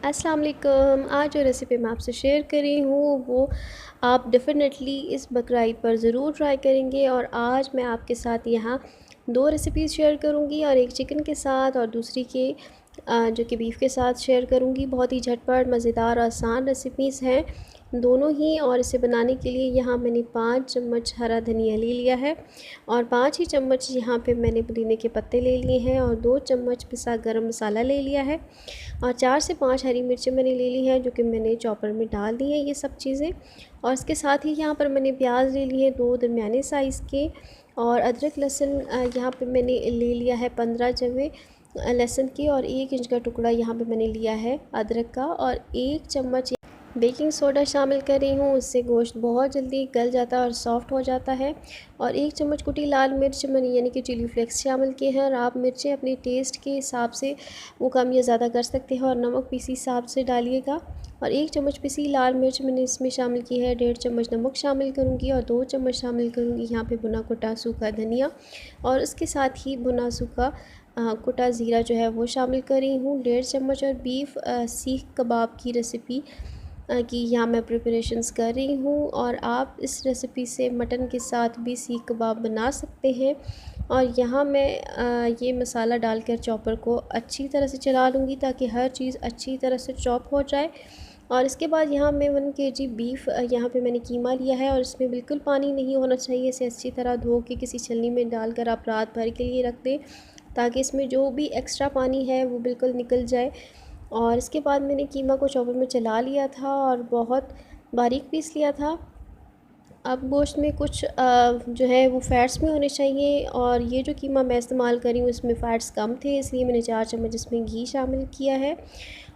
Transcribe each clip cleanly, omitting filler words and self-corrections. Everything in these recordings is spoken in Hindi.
अस्सलाम वालेकुम। आज जो रेसिपी मैं आपसे शेयर कर रही हूँ वो आप डेफ़िनेटली इस बकरा ईद पर ज़रूर ट्राई करेंगे। और आज मैं आपके साथ यहाँ दो रेसिपीज़ शेयर करूँगी, और एक चिकन के साथ और दूसरी के जो कि बीफ के साथ शेयर करूँगी। बहुत ही झटपट मज़ेदार आसान रेसिपीज़ हैं दोनों ही। और इसे बनाने के लिए यहाँ मैंने 5 चम्मच हरा धनिया ले लिया है, और 5 ही चम्मच यहाँ पे मैंने पुदीने के पत्ते ले लिए हैं, और 2 चम्मच पिसा गरम मसाला ले लिया है, और 4 से 5 हरी मिर्चें मैंने ले ली हैं जो कि मैंने चॉपर में डाल दी हैं ये सब चीज़ें। और इसके साथ ही यहाँ पर मैंने प्याज ले लिए 2 दरमियाने साइज़ के, और अदरक लहसुन यहाँ पे मैंने ले लिया है 15 जवे लहसुन की, और 1 इंच का टुकड़ा यहाँ पे मैंने लिया है अदरक का, और 1 चम्मच बेकिंग सोडा शामिल कर रही हूँ। उससे गोश्त बहुत जल्दी गल जाता है और सॉफ़्ट हो जाता है। और 1 चम्मच कुटी लाल मिर्च मैंने यानी कि चिली फ्लेक्स शामिल किए हैं, और आप मिर्चें अपने टेस्ट के हिसाब से वो कम या ज़्यादा कर सकते हैं, और नमक भी इसी हिसाब से डालिएगा। और 1 चम्मच पिसी लाल मिर्च मैंने इसमें शामिल की है, 1.5 चम्मच नमक शामिल करूँगी, और 2 चम्मच शामिल करूँगी यहाँ पे भुना कुटा सूखा धनिया, और उसके साथ ही भुना सूखा कुटा ज़ीरा जो है वो शामिल कर रही हूँ 1.5 चम्मच। और बीफ सीख कबाब की रेसिपी की यहाँ मैं प्रिपरेशंस कर रही हूँ, और आप इस रेसिपी से मटन के साथ भी सीख कबाब बना सकते हैं। और यहाँ मैं ये मसाला डालकर चॉपर को अच्छी तरह से चला लूँगी ताकि हर चीज़ अच्छी तरह से चॉप हो जाए। और इसके बाद यहाँ मैं 1 kg बीफ यहाँ पे मैंने कीमा लिया है, और इसमें बिल्कुल पानी नहीं होना चाहिए। इसे अच्छी तरह धो के किसी छलनी में डालकर आप रात भर के लिए रख दें ताकि इसमें जो भी एक्स्ट्रा पानी है वो बिल्कुल निकल जाए। और इसके बाद मैंने कीमा को चॉपर में चला लिया था और बहुत बारीक पीस लिया था। अब गोश्त में कुछ जो है वो फ़ैट्स भी होने चाहिए, और ये जो कीमा मैं इस्तेमाल कर रही हूँ इसमें फ़ैट्स कम थे, इसलिए मैंने 4 चम्मच इसमें घी शामिल किया है।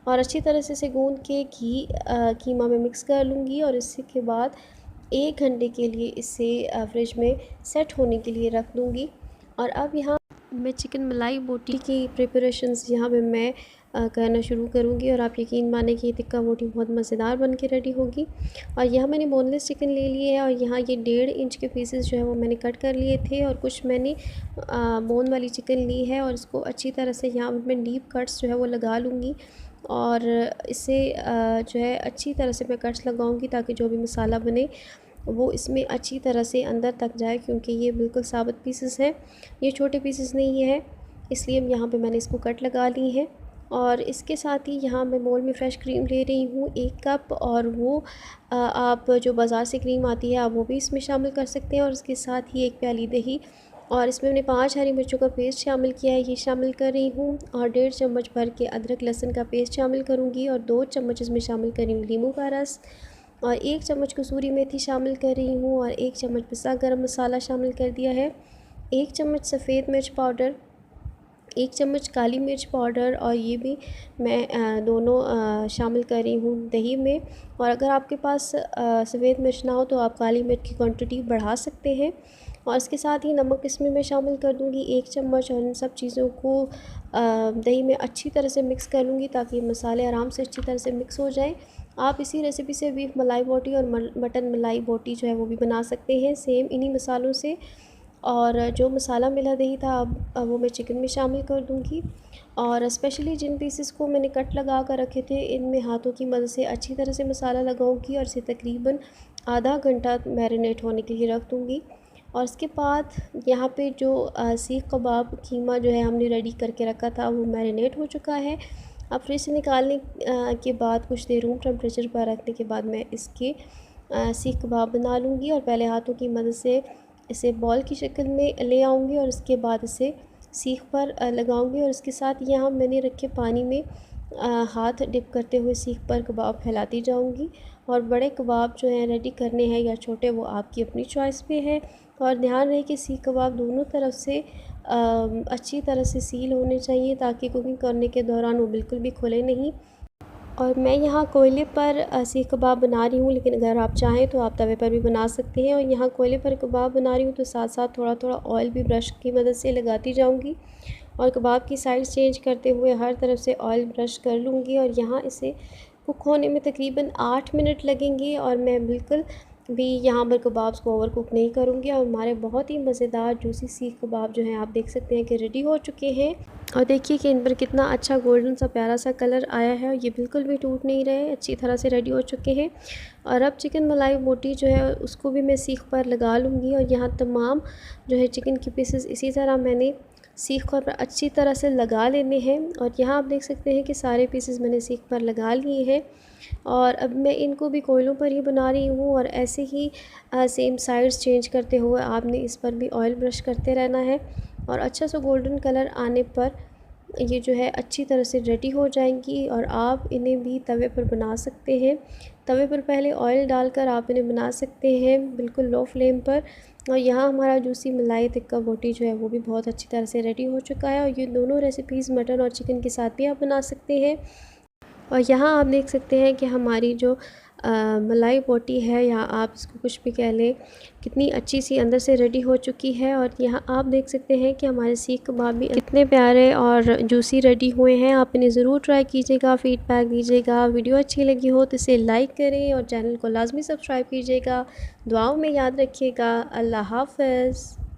और अच्छी तरह से इसे गूँध के घी कीमा में मिक्स कर लूँगी, और इसके बाद 1 घंटे के लिए इसे फ्रिज में सेट होने के लिए रख दूँगी। और अब यहाँ मैं चिकन मलाई बोटी की प्रिपरेशंस यहाँ पे मैं करना शुरू करूँगी, और आप यकीन माने कि ये टिक्का बोटी बहुत मज़ेदार बन के रेडी होगी। और यहाँ मैंने बोनलेस चिकन ले लिए है, और यहाँ ये 1.5 इंच के पीसेस जो है वो मैंने कट कर लिए थे, और कुछ मैंने बोन वाली चिकन ली है, और इसको अच्छी तरह से यहाँ मैं डीप कट्स जो है वो लगा लूँगी। और इसे जो है अच्छी तरह से मैं कट्स लगाऊँगी ताकि जो भी मसाला बने वो इसमें अच्छी तरह से अंदर तक जाए, क्योंकि ये बिल्कुल साबुत पीसेस हैं, ये छोटे पीसेस नहीं है, इसलिए यहाँ पे मैंने इसको कट लगा ली है। और इसके साथ ही यहाँ मैं बोल में फ़्रेश क्रीम ले रही हूँ 1 कप, और वो आप जो बाज़ार से क्रीम आती है आप वो भी इसमें शामिल कर सकते हैं। और इसके साथ ही 1 प्याली दही, और इसमें मैंने 5 हरी मिर्चों का पेस्ट शामिल किया है, ये शामिल कर रही हूँ। और 1.5 चम्मच भर के अदरक लहसुन का पेस्ट शामिल करूँगी, और 2 चम्मच इसमें शामिल कर रही हूँ नींबू का रस, और 1 चम्मच कसूरी मेथी शामिल कर रही हूँ, और 1 चम्मच पिसा गरम मसाला शामिल कर दिया है, 1 चम्मच सफ़ेद मिर्च पाउडर, 1 चम्मच काली मिर्च पाउडर, और ये भी मैं दोनों शामिल कर रही हूँ दही में। और अगर आपके पास सफ़ेद मिर्च ना हो तो आप काली मिर्च की क्वांटिटी बढ़ा सकते हैं। और इसके साथ ही नमक इसमें मैं शामिल कर दूँगी 1 चम्मच, और इन सब चीज़ों को दही में अच्छी तरह से मिक्स कर लूँगी ताकि मसाले आराम से अच्छी तरह से मिक्स हो जाएँ। आप इसी रेसिपी से बीफ मलाई बोटी और मटन मलाई बोटी जो है वो भी बना सकते हैं सेम इन्हीं मसालों से। और जो मसाला मिला दही था अब वो मैं चिकन में शामिल कर दूंगी। और स्पेशली जिन पीसेस को मैंने कट लगा कर रखे थे इनमें हाथों की मदद से अच्छी तरह से मसाला लगाऊंगी, और इसे तकरीबन आधा घंटा मैरिनेट होने के लिए रख दूंगी। और इसके बाद यहाँ पे जो सीख कबाब कीमा जो है हमने रेडी करके रखा था वो मैरिनेट हो चुका है। अब फ्रिज से निकालने के बाद कुछ देर रूम टेम्परेचर पर रखने के बाद मैं इसके सीख कबाब बना लूँगी, और पहले हाथों की मदद से इसे बॉल की शक्ल में ले आऊँगी, और उसके बाद इसे सीख पर लगाऊँगी। और इसके साथ यहाँ मैंने रखे पानी में हाथ डिप करते हुए सीख पर कबाब फैलाती जाऊँगी। और बड़े कबाब जो हैं रेडी करने हैं या छोटे वो आपकी अपनी चॉइस पे है। और ध्यान रहे कि सीख कबाब दोनों तरफ से अच्छी तरह से सील होने चाहिए ताकि कुकिंग करने के दौरान वो बिल्कुल भी खुले नहीं। और मैं यहाँ कोयले पर सीख कबाब बना रही हूँ, लेकिन अगर आप चाहें तो आप तवे पर भी बना सकते हैं। और यहाँ कोयले पर कबाब बना रही हूँ तो साथ साथ थोड़ा थोड़ा ऑयल भी ब्रश की मदद से लगाती जाऊँगी, और कबाब की साइड चेंज करते हुए हर तरफ से ऑयल ब्रश कर लूँगी। और यहाँ इसे कुक होने में तकरीबन 8 मिनट लगेंगे, और मैं बिल्कुल भी यहाँ पर कबाब्स को ओवर कुक नहीं करूँगी और हमारे बहुत ही मज़ेदार जूसी सीख कबाब जो हैं आप देख सकते हैं कि रेडी हो चुके हैं। और देखिए कि इन पर कितना अच्छा गोल्डन सा प्यारा सा कलर आया है और ये बिल्कुल भी टूट नहीं रहे, अच्छी तरह से रेडी हो चुके हैं। और अब चिकन मलाई बोटी जो है उसको भी मैं सीख पर लगा लूँगी और यहाँ तमाम जो है चिकन की पीसेस इसी तरह मैंने सीख पर अच्छी तरह से लगा लेने हैं। और यहाँ आप देख सकते हैं कि सारे पीसेस मैंने सीख पर लगा लिए हैं और अब मैं इनको भी कोयलों पर ही बना रही हूँ। और ऐसे ही सेम साइड्स चेंज करते हुए आपने इस पर भी ऑयल ब्रश करते रहना है और अच्छा सा गोल्डन कलर आने पर ये जो है अच्छी तरह से रेडी हो जाएंगी। और आप इन्हें भी तवे पर बना सकते हैं, तवे पर पहले ऑयल डालकर आप इन्हें बना सकते हैं बिल्कुल लो फ्लेम पर। और यहाँ हमारा जूसी मलाई टिक्का बोटी जो है वो भी बहुत अच्छी तरह से रेडी हो चुका है। और ये दोनों रेसिपीज़ मटन और चिकन के साथ भी आप बना सकते हैं। और यहाँ आप देख सकते हैं कि हमारी जो मलाई बोटी है या आप इसको कुछ भी कह लें, कितनी अच्छी सी अंदर से रेडी हो चुकी है। और यहाँ आप देख सकते हैं कि हमारे सीख कबाब भी कितने प्यारे और जूसी रेडी हुए हैं। आप इन्हें ज़रूर ट्राई कीजिएगा, फ़ीडबैक दीजिएगा। वीडियो अच्छी लगी हो तो इसे लाइक करें और चैनल को लाजमी सब्सक्राइब कीजिएगा। दुआओं में याद रखिएगा। अल्लाह हाफ़िज़।